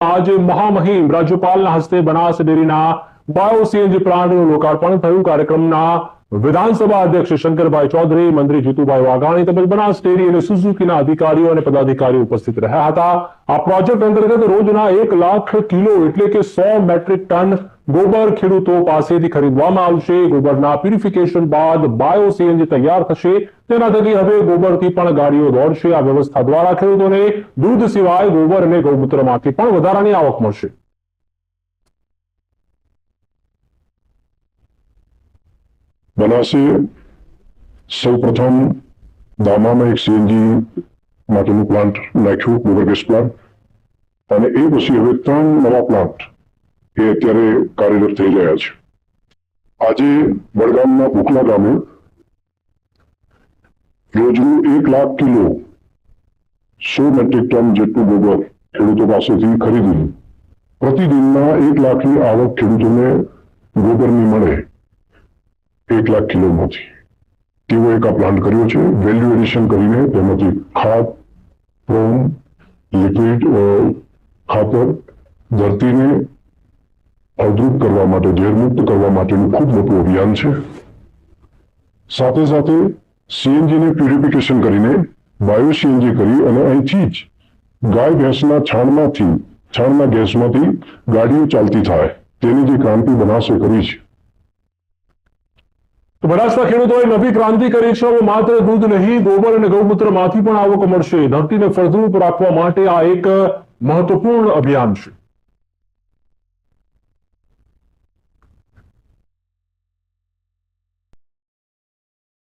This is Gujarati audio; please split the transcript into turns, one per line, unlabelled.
आज महामहिम राज्यपालના હસ્તે બનાસ ડેરીના બાયો સીએનજી પ્લાન્ટનું લોકાર્પણ થયું। કાર્યક્રમના વિધાનસભા અધ્યક્ષ શંકરભાઈ ચૌધરી, મંત્રી જીતુભાઈ વાઘાણી તેમજ બનાસ ડેરી અને સુઝુકીના અધિકારીઓ અને પદાધિકારીઓ ઉપસ્થિત રહ્યા હતા। આ પ્રોજેક્ટ અંતર્ગત રોજના 1 લાખ કિલો એટલે કે 100 મેટ્રિક ટન ગોબર ખેડૂતો પાસેથી ખરીદવામાં આવશે। ગોબરના પ્યુરિફિકેશન બાદ બાયો સીએનજી તૈયાર થશે। તેના થકી હવે ગોબરથી પણ ગાડીઓ દોડશે। આ વ્યવસ્થા દ્વારા ખેડૂતોને દૂધ સિવાય ગોબર અને ગૌમૂત્રમાંથી પણ વધારાની આવક મળશે।
બનાસે સૌપ્રથમ દામામાં એક સીએનજી માટેનું પ્લાન્ટ નાખ્યું, ગોબર ગેસ પ્લાન્ટ, અને એ પછી હવે 3 નવા પ્લાન્ટ એ અત્યારે કાર્યરત થઈ રહ્યા છે। આજે વડગામના ભૂખલા ગામે રોજનું 1 લાખ કિલો 100 મેટ્રિક ટન જેટલું ગોબર ખેડૂતો પાસેથી ખરીદી પ્રતિદિનના 1 લાખની આવક ખેડૂતોને ગોબરની મળે 1 લાખ કિલોમાંથી। તેવો એક આ પ્લાન્ટ કર્યો છે। વેલ્યુ એડિશન કરીને તેમાંથી ખાદ, પ્રોમ, લિક્વિડ ખાતર ધરતીને ફળદ્રુપ કરવા માટે, ઝેરમુક્ત કરવા માટેનું ખૂબ મોટું અભિયાન છે। સાથે સાથે સીએનજીને પ્યુરિફિકેશન કરીને બાયો સીએનજી કરી અને અહીંથી જ ગાય ભેંસના છાણના ગેસમાંથી ગાડીઓ ચાલતી થાય તેની જે ક્રાંતિ બનાસે કરી છે।
તો બનાસના ખેડૂતોએ નવી ક્રાંતિ કરી છે। હવે માત્ર દૂધ નહીં, ગોબર અને ગૌમૂત્રમાંથી પણ આવક મળશે। ધરતીને ફળદ્રુપ રાખવા માટે આ એક મહત્વપૂર્ણ અભિયાન છે।